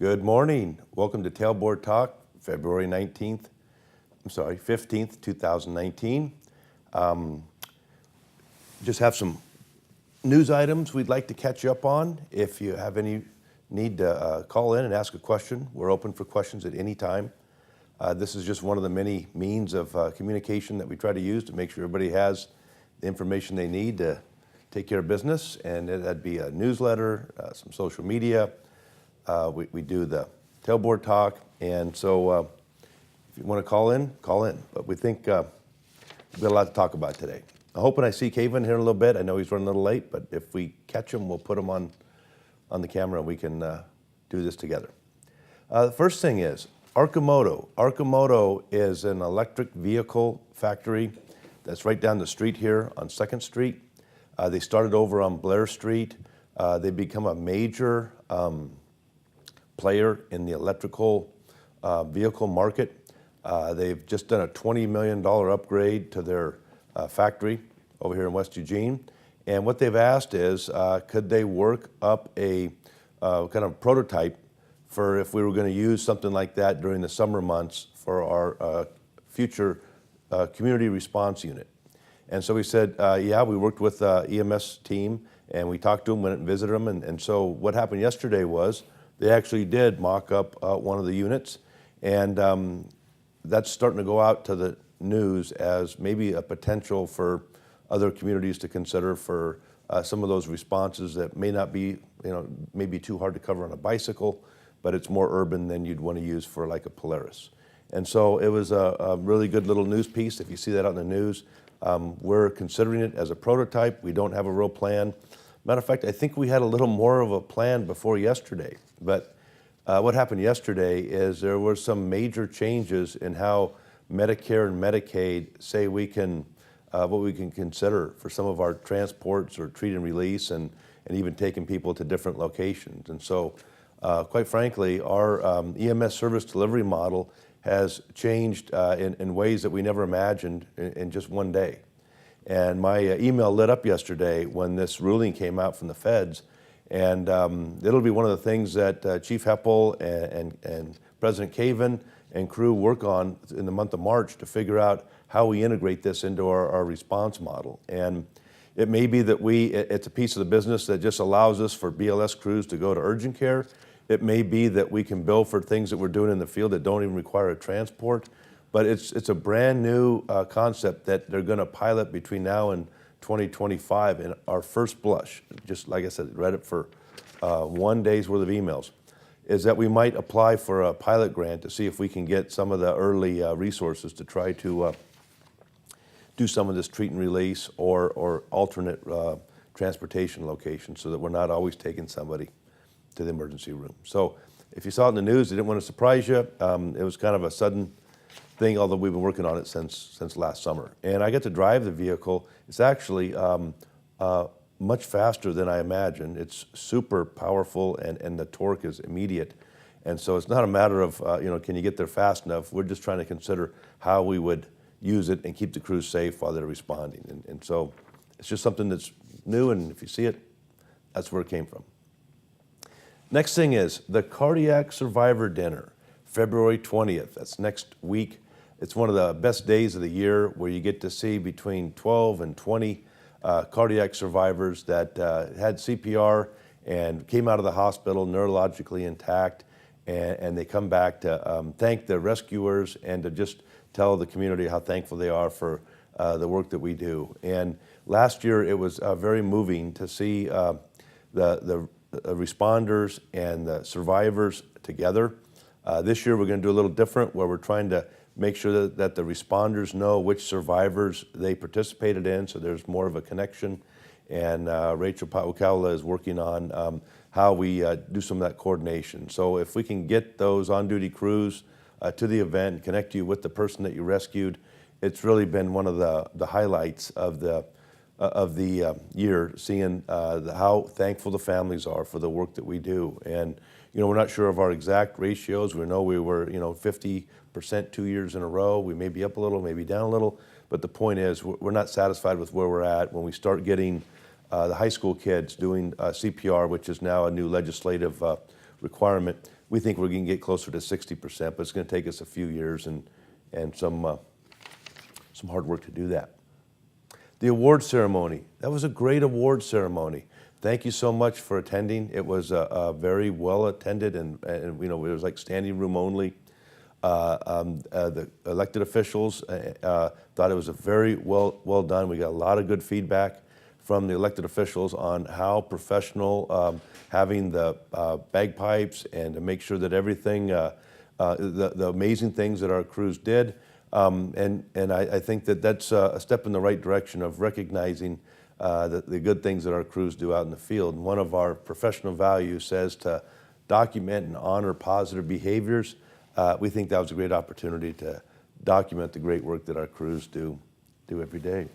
Good morning. Welcome to Tailboard Talk, February 15th, 2019. Just have some news items we'd like to catch you up on. If you have any need to call in and ask a question, we're open for questions at any time. This is just one of the many means of communication that we try to use to make sure everybody has the information they need to take care of business, and that'd be a newsletter, some social media. We do the Tailboard Talk, and so if you want to call in, call in. But we think we've got a lot to talk about today. I'm hoping I see Kevin here in a little bit. I know he's running a little late, but if we catch him, we'll put him on the camera and we can do this together. The first thing is Komodo. Komodo is an electric vehicle factory that's right down the street here on 2nd Street. They started over on Blair Street. They become a major player in the electrical vehicle market. They've just done a $20 million upgrade to their factory over here in West Eugene. And what they've asked is, could they work up a kind of prototype for if we were going to use something like that during the summer months for our future community response unit. And so we said, yeah, we worked with EMS team and we talked to them, went and visited them. And so what happened yesterday was they actually did mock up one of the units, and that's starting to go out to the news as maybe a potential for other communities to consider for some of those responses that may not be, maybe too hard to cover on a bicycle, but it's more urban than you'd want to use for like a Polaris. And so it was a really good little news piece. If you see that out in the news, we're considering it as a prototype. We don't have a real plan. Matter of fact, I think we had a little more of a plan before yesterday. But what happened yesterday is there were some major changes in how Medicare and Medicaid say we can, what we can consider for some of our transports or treat and release, and even taking people to different locations. And so, quite frankly, our EMS service delivery model has changed in ways that we never imagined in just one day. And my email lit up yesterday when this ruling came out from the feds. And it'll be one of the things that Chief Heppel and President Caven and crew work on in the month of March to figure out how we integrate this into our response model. And it may be that it's a piece of the business that just allows us for BLS crews to go to urgent care. It may be that we can bill for things that we're doing in the field that don't even require a transport. But it's a brand new concept that they're going to pilot between now and 2025. And our first blush, just like I said, read it for 1 day's worth of emails, is that we might apply for a pilot grant to see if we can get some of the early resources to try to do some of this treat and release or alternate transportation locations so that we're not always taking somebody to the emergency room. So if you saw it in the news, I didn't want to surprise you. It was kind of a sudden thing, although we've been working on it since last summer. And I get to drive the vehicle. It's actually much faster than I imagined. It's super powerful, and the torque is immediate. And so it's not a matter of, can you get there fast enough? We're just trying to consider how we would use it and keep the crews safe while they're responding. And so it's just something that's new, and if you see it, that's where it came from. Next thing is the Cardiac Survivor Dinner, February 20th. That's next week. It's one of the best days of the year where you get to see between 12 and 20 cardiac survivors that had CPR and came out of the hospital neurologically intact, and they come back to thank the rescuers and to just tell the community how thankful they are for the work that we do. And last year it was very moving to see the responders and the survivors together. This year we're going to do a little different, where we're trying to make sure that the responders know which survivors they participated in, so there's more of a connection. And Rachel Paucala is working on how we do some of that coordination. So if we can get those on-duty crews to the event and connect you with the person that you rescued, it's really been one of the highlights of the year, seeing how thankful the families are for the work that we do. And we're not sure of our exact ratios. We know we were 50% 2 years in a row. We may be up a little, maybe down a little, but the point is we're not satisfied with where we're at. When we start getting the high school kids doing CPR, which is now a new legislative requirement, We think we're going to get closer to 60%, but it's going to take us a few years and some hard work to do that. The award ceremony. That was a great award ceremony. Thank you so much for attending. It was very well attended, and it was like standing room only. The elected officials thought it was a very well done. We got a lot of good feedback from the elected officials on how professional having the bagpipes and to make sure that everything, the amazing things that our crews did. And I think that that's a step in the right direction of recognizing the good things that our crews do out in the field. And one of our professional values says to document and honor positive behaviors. We think that was a great opportunity to document the great work that our crews do every day.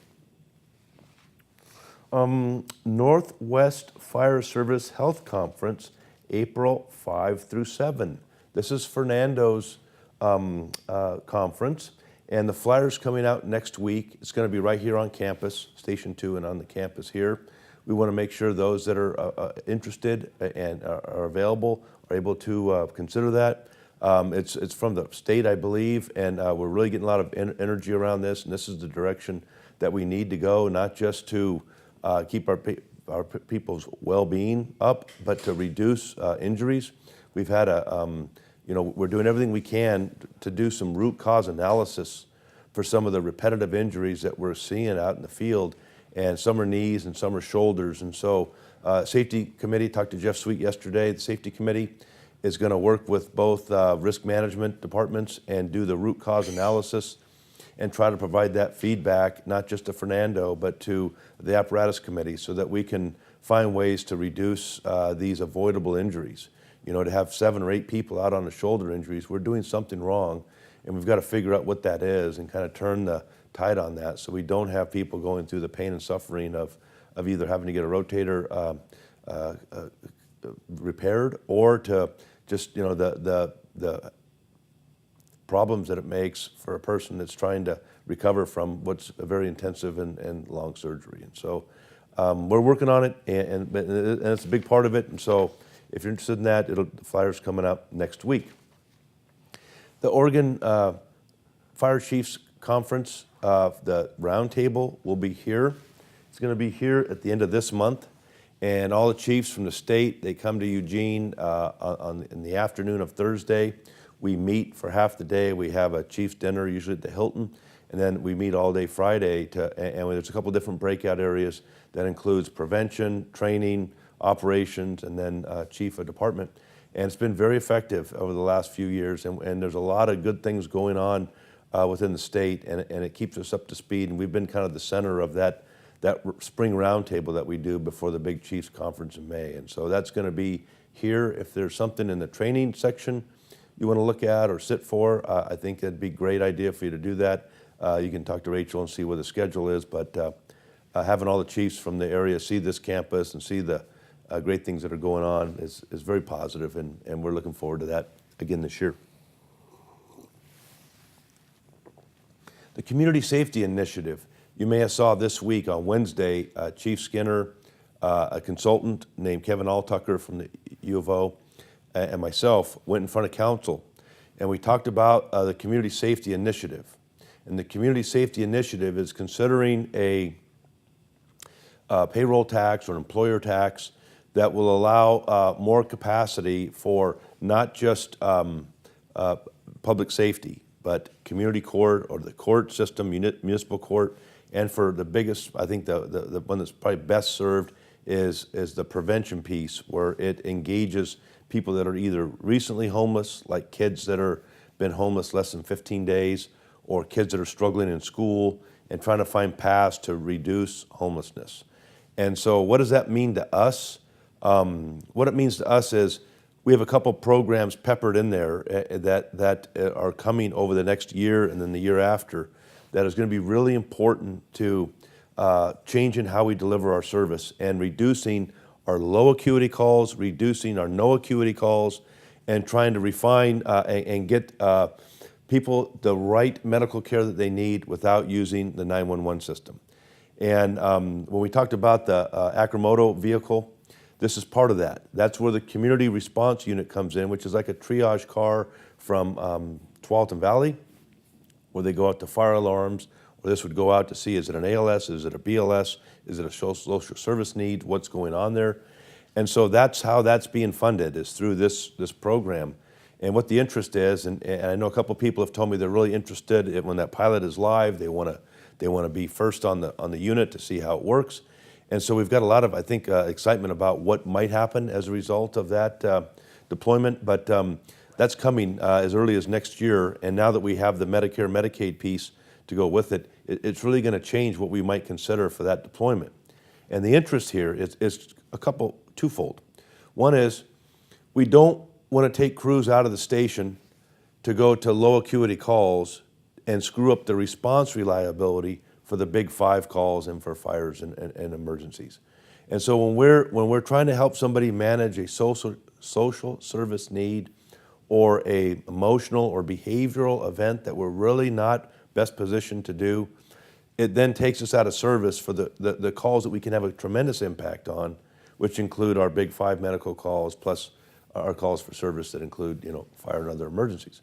Northwest Fire Service Health Conference, April 5 through 7. This is Fernando's conference, and the flyer's coming out next week. It's going to be right here on campus, Station 2, and on the campus here. We want to make sure those that are interested and are available are able to consider that. It's from the state, I believe, and we're really getting a lot of energy around this, and this is the direction that we need to go, not just to keep our people's well-being up, but to reduce injuries. We've had we're doing everything we can to do some root cause analysis for some of the repetitive injuries that we're seeing out in the field, and some are knees and some are shoulders. And so Safety Committee, talked to Jeff Sweet yesterday, the Safety Committee is going to work with both risk management departments and do the root cause analysis and try to provide that feedback, not just to Fernando, but to the apparatus committee, so that we can find ways to reduce these avoidable injuries. To have 7 or 8 people out on the shoulder injuries, we're doing something wrong, and we've got to figure out what that is and kind of turn the tide on that, so we don't have people going through the pain and suffering of either having to get a rotator repaired, or to just the problems that it makes for a person that's trying to recover from what's a very intensive and long surgery. And so we're working on it, and it's a big part of it. And so if you're interested in that, the flyer's coming up next week. The Oregon Fire Chiefs Conference, the roundtable will be here. It's going to be here at the end of this month. And all the chiefs from the state, they come to Eugene in the afternoon of Thursday. We meet for half the day. We have a chief's dinner, usually at the Hilton, and then we meet all day Friday. And there's a couple different breakout areas that includes prevention, training, operations, and then chief of department. And it's been very effective over the last few years, and there's a lot of good things going on within the state, and it keeps us up to speed. And we've been kind of the center of that spring roundtable that we do before the big Chiefs Conference in May. And so that's going to be here. If there's something in the training section you want to look at or sit for, I think it'd be a great idea for you to do that. You can talk to Rachel and see what the schedule is, but having all the chiefs from the area see this campus and see the great things that are going on is very positive, and we're looking forward to that again this year. The Community Safety Initiative. You may have saw this week on Wednesday, Chief Skinner, a consultant named Kevin Alltucker from the U of O, and myself went in front of council, and we talked about the Community Safety Initiative. And the Community Safety Initiative is considering a payroll tax or employer tax that will allow more capacity for not just public safety, but community court or the court system, municipal court, and for the biggest, I think the one that's probably best served is the prevention piece, where it engages people that are either recently homeless, like kids that are been homeless less than 15 days, or kids that are struggling in school and trying to find paths to reduce homelessness. And so what does that mean to us? What it means to us is we have a couple programs peppered in there that are coming over the next year and then the year after that is going to be really important to changing how we deliver our service and reducing our low acuity calls, reducing our no acuity calls, and trying to refine and get people the right medical care that they need without using the 911 system. And when we talked about the Komodo vehicle, This is part of that. That's where the community response unit comes in, which is like a triage car from Tualatin Valley, where they go out to fire alarms, or this would go out to see, is it an ALS, is it a BLS, is it a social service need, what's going on there. And so that's how that's being funded, is through this program. And what the interest is, and I know a couple of people have told me they're really interested in when that pilot is live, they want to be first on the unit to see how it works. And so we've got a lot of, I think, excitement about what might happen as a result of that deployment. But that's coming as early as next year. And now that we have the Medicare, Medicaid piece to go with it, it's really going to change what we might consider for that deployment. And the interest here is twofold. One is we don't want to take crews out of the station to go to low acuity calls and screw up the response reliability for the big 5 calls and for fires and emergencies. And so when we're trying to help somebody manage a social service need or a emotional or behavioral event that we're really not best positioned to do, it then takes us out of service for the calls that we can have a tremendous impact on, which include our big 5 medical calls plus our calls for service that include, fire and other emergencies.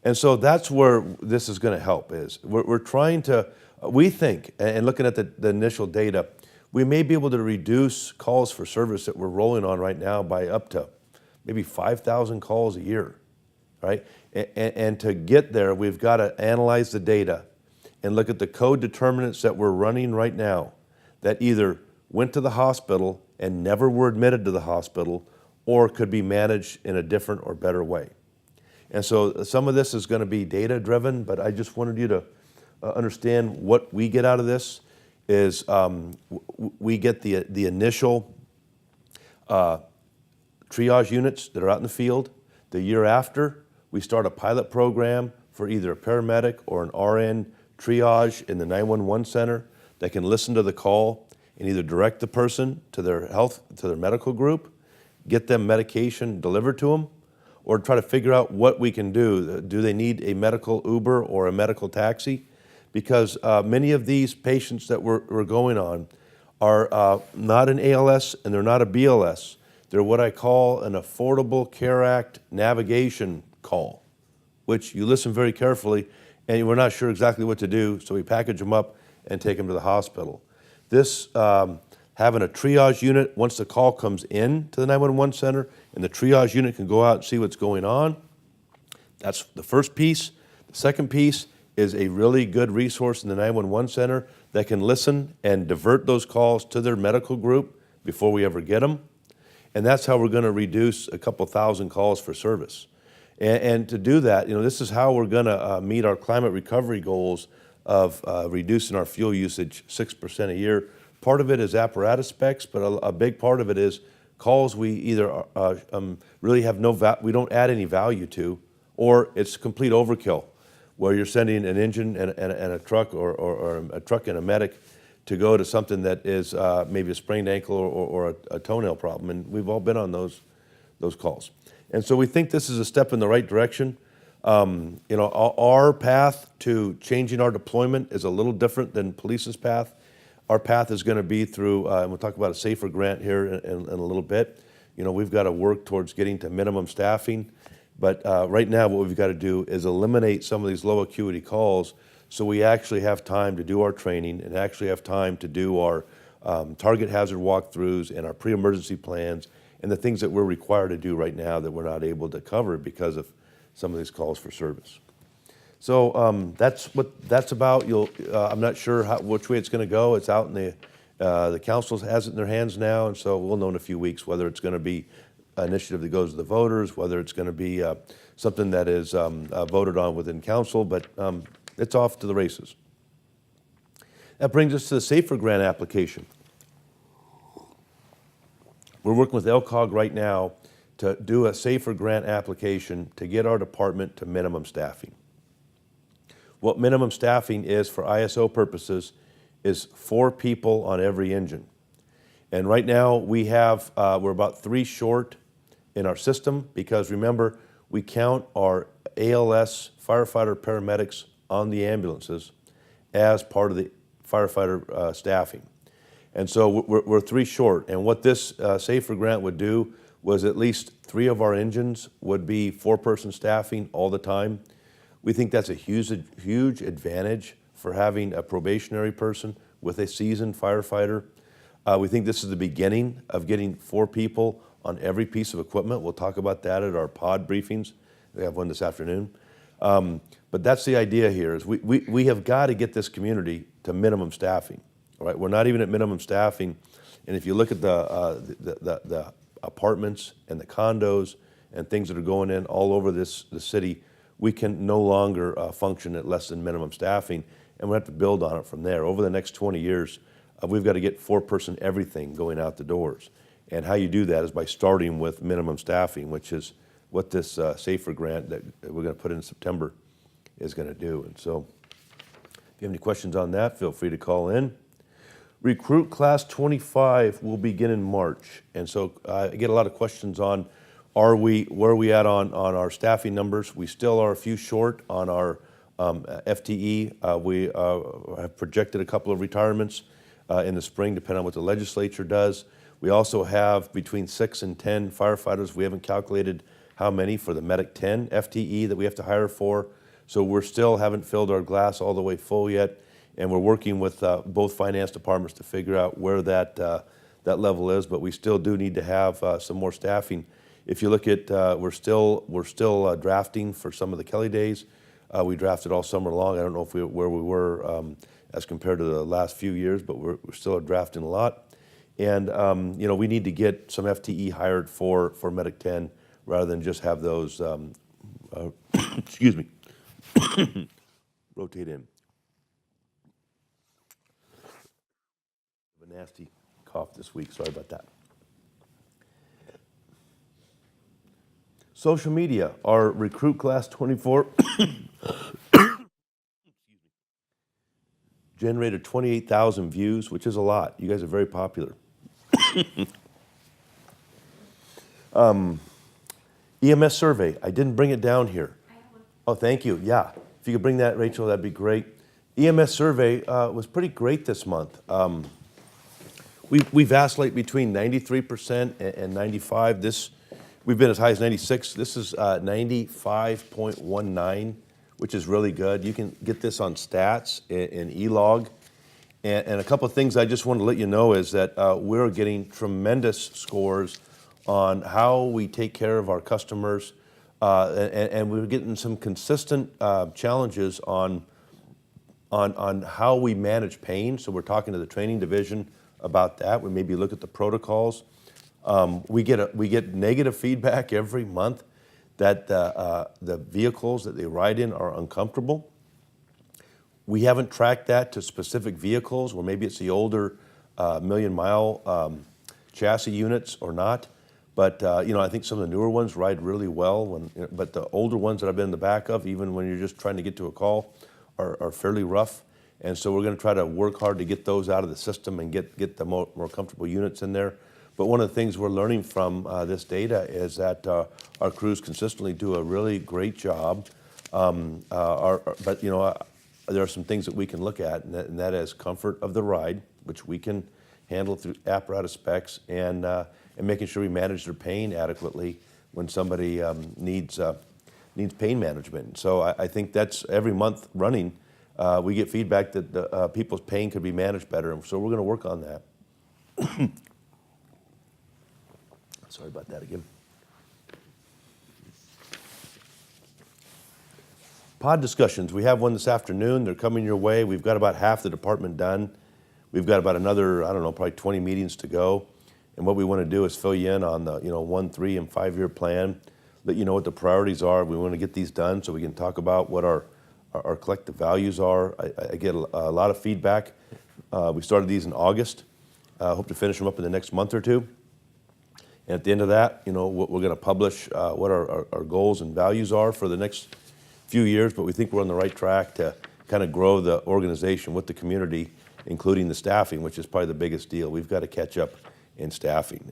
And so that's where this is going to help. Is we're trying to, we think, and looking at the initial data, we may be able to reduce calls for service that we're rolling on right now by up to maybe 5,000 calls a year, right? And to get there, we've got to analyze the data and look at the code determinants that we're running right now that either went to the hospital and never were admitted to the hospital or could be managed in a different or better way. And so some of this is going to be data driven, but I just wanted you to understand what we get out of this is we get the initial triage units that are out in the field. The year after, we start a pilot program for either a paramedic or an RN triage in the 911 center that can listen to the call and either direct the person to their medical group, get them medication delivered to them, or try to figure out what we can do. Do they need a medical Uber or a medical taxi? Because many of these patients that we're going on are not an ALS and they're not a BLS. They're what I call an Affordable Care Act navigation call, which you listen very carefully and we're not sure exactly what to do, so we package them up and take them to the hospital. This having a triage unit, once the call comes in to the 911 center and the triage unit can go out and see what's going on, that's the first piece. The second piece is a really good resource in the 911 center that can listen and divert those calls to their medical group before we ever get them. And that's how we're going to reduce a couple thousand calls for service. And to do that, this is how we're going to meet our climate recovery goals of reducing our fuel usage 6% a year. Part of it is apparatus specs, but a big part of it is calls we either really have we don't add any value to, or it's complete overkill, where you're sending an engine and a truck or a truck and a medic to go to something that is maybe a sprained ankle or a toenail problem. And we've all been on those calls. And so we think this is a step in the right direction. Our path to changing our deployment is a little different than police's path. Our path is going to be through, and we'll talk about a SAFER grant here in a little bit. We've got to work towards getting to minimum staffing. But right now what we've got to do is eliminate some of these low acuity calls so we actually have time to do our training and actually have time to do our target hazard walkthroughs and our pre-emergency plans and the things that we're required to do right now that we're not able to cover because of some of these calls for service. So that's what that's about. I'm not sure which way it's going to go. It's out in the council has it in their hands now, and so we'll know in a few weeks whether it's going to be an initiative that goes to the voters, whether it's going to be something that is voted on within council, but it's off to the races. That brings us to the SAFER grant application. We're working with LCOG right now to do a SAFER grant application to get our department to minimum staffing. What minimum staffing is for ISO purposes is 4 people on every engine. And right now we're about 3 short in our system because remember, we count our ALS firefighter paramedics on the ambulances as part of the firefighter staffing. And so we're 3 short. And what this SAFER grant would do was at least 3 of our engines would be 4-person staffing all the time. We think that's a huge advantage for having a probationary person with a seasoned firefighter. We think this is the beginning of getting 4 people on every piece of equipment. We'll talk about that at our pod briefings. We have one this afternoon. But that's the idea here, is we have got to get this community to minimum staffing. Right? We're not even at minimum staffing. And if you look at the apartments and the condos and things that are going in all over the city, we can no longer function at less than minimum staffing, and we have to build on it from there. Over the next 20 years, we've got to get 4-person everything going out the doors. And how you do that is by starting with minimum staffing, which is what this SAFER grant that we're going to put in September is going to do. And so if you have any questions on that, feel free to call in. Recruit Class 25 will begin in March. And so I get a lot of questions on where are we at on our staffing numbers. We still are a few short on our FTE. We have projected a couple of retirements in the spring, depending on what the legislature does. We also have between 6 and 10 firefighters. We haven't calculated how many for the Medic 10 FTE that we have to hire for. So we're still haven't filled our glass all the way full yet. And we're working with both finance departments to figure out where that level is. But we still do need to have some more staffing. If you look at, we're still drafting for some of the Kelly days. We drafted all summer long. I don't know where we were as compared to the last few years, but we're still drafting a lot. And we need to get some FTE hired for Medic 10 rather than just have those, excuse me, rotate in. A nasty cough this week. Sorry about that. Social media, our Recruit Class 24 generated 28,000 views, which is a lot. You guys are very popular. EMS survey, I didn't bring it down here. Oh, thank you. Yeah, if you could bring that, Rachel, that'd be great. EMS survey was pretty great this month. We vacillate between 93% and 95%. We've been as high as 96. This is 95.19, which is really good. You can get this on stats in eLog. And a couple of things I just want to let you know is that we're getting tremendous scores on how we take care of our customers. And we're getting some consistent challenges on how we manage pain. So we're talking to the training division about that. We maybe look at the protocols. We get negative feedback every month that the vehicles that they ride in are uncomfortable. We haven't tracked that to specific vehicles, where maybe it's the older million-mile chassis units or not. But I think some of the newer ones ride really well. But the older ones that I've been in the back of, even when you're just trying to get to a call, are fairly rough. And so we're going to try to work hard to get those out of the system and get the more comfortable units in there. But one of the things we're learning from this data is that our crews consistently do a really great job. But there are some things that we can look at, and that is comfort of the ride, which we can handle through apparatus specs, and making sure we manage their pain adequately when somebody needs pain management. So I think that's every month running. We get feedback that the, people's pain could be managed better, and so we're going to work on that. Sorry about that again. Pod discussions. We have one this afternoon. They're coming your way. We've got about half the department done. We've got about another, probably 20 meetings to go. And what we want to do is fill you in on the, 1, 3, and 5-year plan. Let you know what the priorities are. We want to get these done so we can talk about what our collective values are. I get a lot of feedback. We started these in August. Hope to finish them up in the next month or two. And at the end of that, we're going to publish what our goals and values are for the next few years, but we think we're on the right track to kind of grow the organization with the community, including the staffing, which is probably the biggest deal. We've got to catch up in staffing.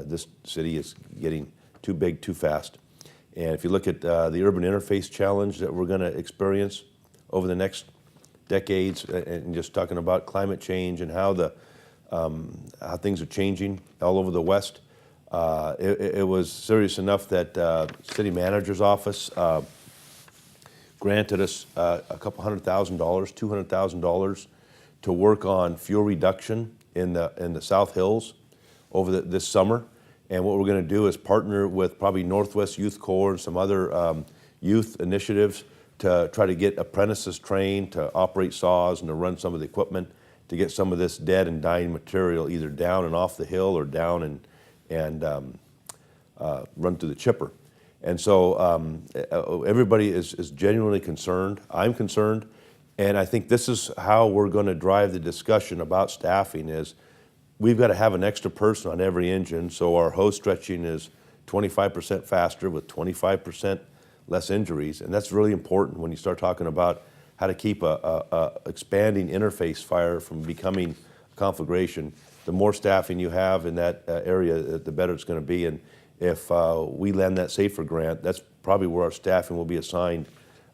This city is getting too big too fast. And if you look at the urban interface challenge that we're going to experience over the next decades, and just talking about climate change and how the how things are changing all over the West. It was serious enough that city manager's office granted us a couple $100,000, $200,000 to work on fuel reduction in the South Hills over this summer. And what we're going to do is partner with probably Northwest Youth Corps and some other youth initiatives to try to get apprentices trained to operate saws and to run some of the equipment to get some of this dead and dying material either down and off the hill or down and run through the chipper. And so everybody is genuinely concerned. I'm concerned, and I think this is how we're going to drive the discussion about staffing is we've got to have an extra person on every engine, so our hose stretching is 25% faster with 25% less injuries, and that's really important when you start talking about how to keep a expanding interface fire from becoming a conflagration. The more staffing you have in that area, the better it's going to be. And if we land that SAFER grant, that's probably where our staffing will be assigned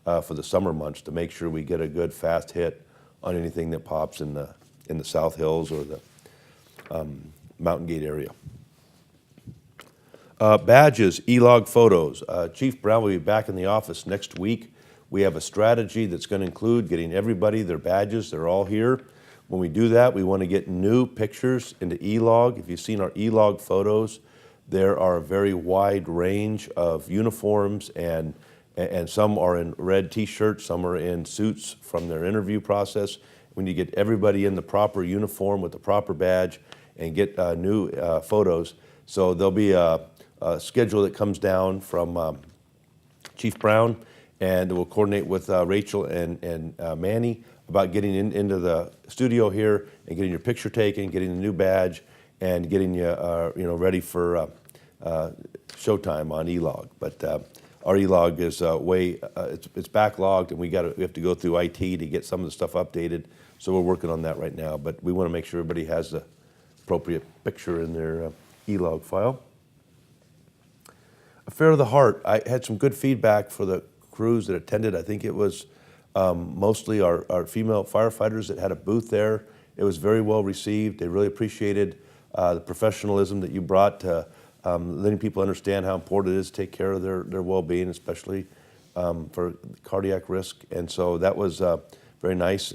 for the summer months to make sure we get a good fast hit on anything that pops in the South Hills or the Mountain Gate area. Badges, e-log photos. Chief Brown will be back in the office next week. We have a strategy that's going to include getting everybody their badges. They're all here. When we do that, we want to get new pictures into e-log. If you've seen our e-log photos, there are a very wide range of uniforms, and some are in red T-shirts, some are in suits from their interview process. When you get everybody in the proper uniform with the proper badge and get new photos, so there'll be a schedule that comes down from Chief Brown, and we'll coordinate with Rachel and Manny about getting into the studio here and getting your picture taken, getting a new badge, and getting you ready for showtime on e-log. But our e-log is it's backlogged, and we have to go through IT to get some of the stuff updated. So we're working on that right now. But we want to make sure everybody has the appropriate picture in their e-log file. Affair of the Heart. I had some good feedback for the crews that attended. I think it was mostly our female firefighters that had a booth there. It was very well received. They really appreciated the professionalism that you brought to letting people understand how important it is to take care of their well-being, especially for cardiac risk. And so that was very nice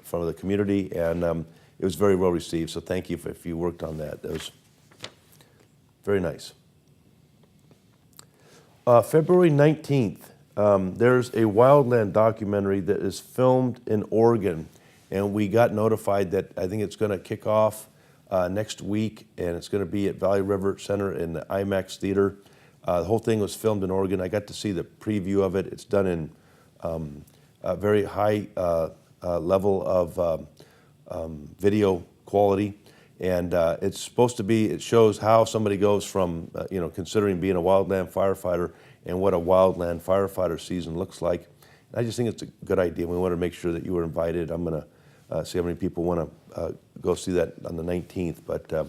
from the community, and it was very well received. So thank you if you worked on that. That was very nice. February 19th, there's a Wildland documentary that is filmed in Oregon, and we got notified that I think it's going to kick off next week, and it's going to be at Valley River Center in the IMAX Theater. The whole thing was filmed in Oregon. I got to see the preview of it. It's done in a very high level of video quality, and it's supposed to be, it shows how somebody goes from, considering being a wildland firefighter and what a wildland firefighter season looks like. And I just think it's a good idea. We want to make sure that you were invited. I'm going to see how many people want to go see that on the 19th, but I'm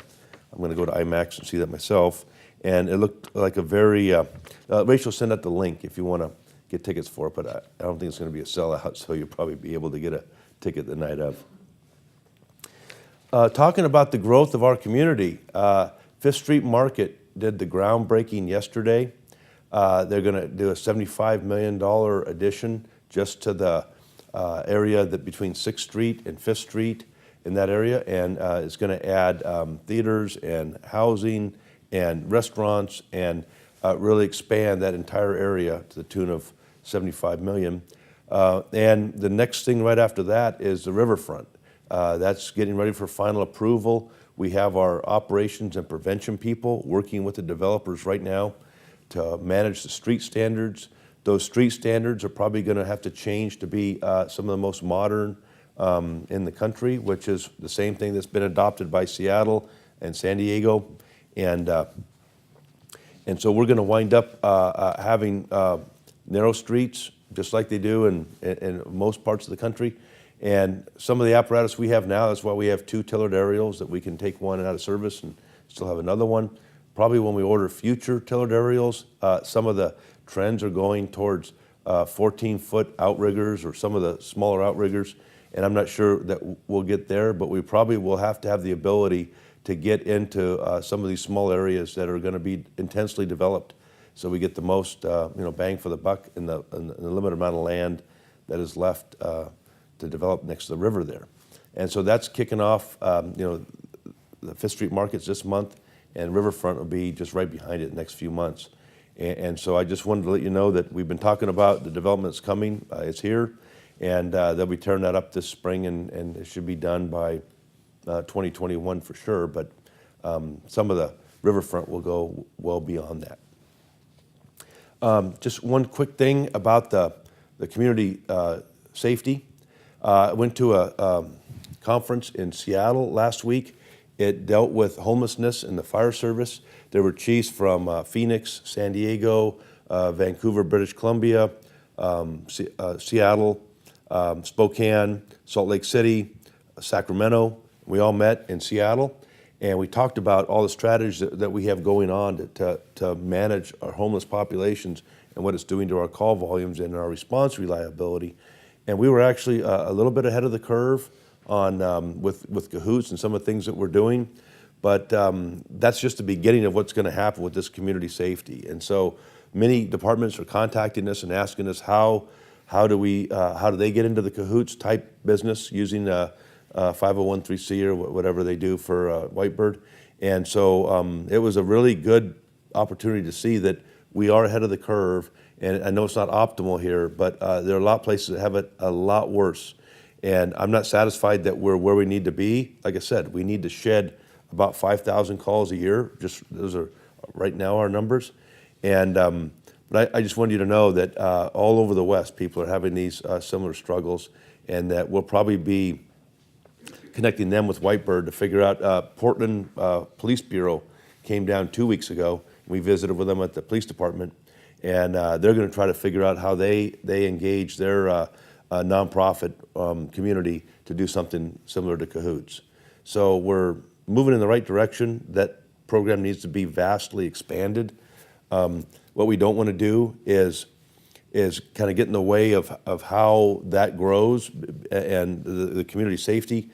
going to go to IMAX and see that myself. And it looked like a very, Rachel sent out the link if you want to get tickets for it, but I don't think it's going to be a sellout, so you'll probably be able to get a ticket the night of. Talking about the growth of our community, Fifth Street Market did the groundbreaking yesterday. They're going to do a $75 million addition just to the area that between 6th Street and 5th Street in that area, and it's going to add theaters and housing and restaurants and really expand that entire area to the tune of $75 million. And the next thing right after that is the riverfront. That's getting ready for final approval. We have our operations and prevention people working with the developers right now to manage the street standards. Those street standards are probably going to have to change to be some of the most modern in the country, which is the same thing that's been adopted by Seattle and San Diego. And so we're going to wind up having narrow streets, just like they do in most parts of the country. And some of the apparatus we have now, that's why we have 2 tillered aerials that we can take one out of service and still have another one. Probably when we order future tillered aerials, some of the trends are going towards 14-foot outriggers or some of the smaller outriggers. and I'm not sure that we'll get there, but we probably will have to have the ability to get into some of these small areas that are going to be intensely developed, so we get the most bang for the buck in the limited amount of land that is left to develop next to the river there. And so that's kicking off the Fifth Street Markets this month, and Riverfront will be just right behind it the next few months. And so I just wanted to let you know that we've been talking about the development that's coming. It's here, and they'll be tearing that up this spring, and it should be done by 2021 for sure, but some of the riverfront will go well beyond that. Just one quick thing about the community safety. I went to a conference in Seattle last week. It dealt with homelessness and the fire service. There were chiefs from Phoenix, San Diego, Vancouver, British Columbia, Seattle, Spokane, Salt Lake City, Sacramento. We all met in Seattle, and we talked about all the strategies that we have going on to manage our homeless populations and what it's doing to our call volumes and our response reliability. And we were actually a little bit ahead of the curve on with Cahoots and some of the things that we're doing, but that's just the beginning of what's going to happen with this community safety. And so many departments are contacting us and asking us how do they get into the Cahoots type business using 501(c) or whatever they do for Whitebird. And so it was a really good opportunity to see that we are ahead of the curve. And I know it's not optimal here, but there are a lot of places that have it a lot worse. And I'm not satisfied that we're where we need to be. Like I said, we need to shed about 5,000 calls a year. Just those are right now our numbers. And but I just wanted you to know that all over the West, people are having these similar struggles, and that we'll probably be connecting them with Whitebird to figure out. Portland Police Bureau came down 2 weeks ago. We visited with them at the police department, and they're going to try to figure out how they engage their nonprofit community to do something similar to Cahoots. So we're moving in the right direction. That program needs to be vastly expanded. What we don't want to do is kind of get in the way of how that grows, and the community safety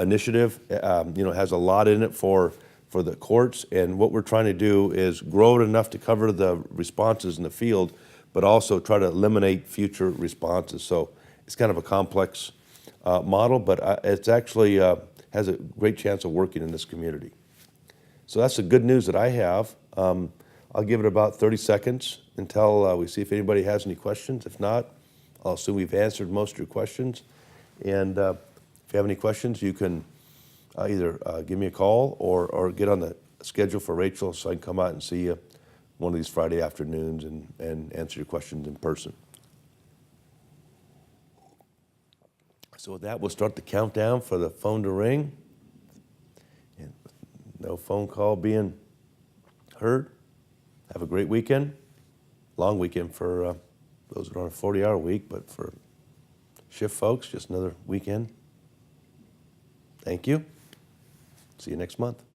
initiative has a lot in it for the courts, and what we're trying to do is grow it enough to cover the responses in the field, but also try to eliminate future responses. So it's kind of a complex model, but it's actually has a great chance of working in this community. So that's the good news that I have. I'll give it about 30 seconds until we see if anybody has any questions. If not, I'll assume we've answered most of your questions. And if you have any questions, you can either give me a call or get on the schedule for Rachel so I can come out and see you one of these Friday afternoons and answer your questions in person. So with that, we'll start the countdown for the phone to ring. And no phone call being heard. Have a great weekend. Long weekend for those that are on a 40-hour week, but for shift folks, just another weekend. Thank you. See you next month.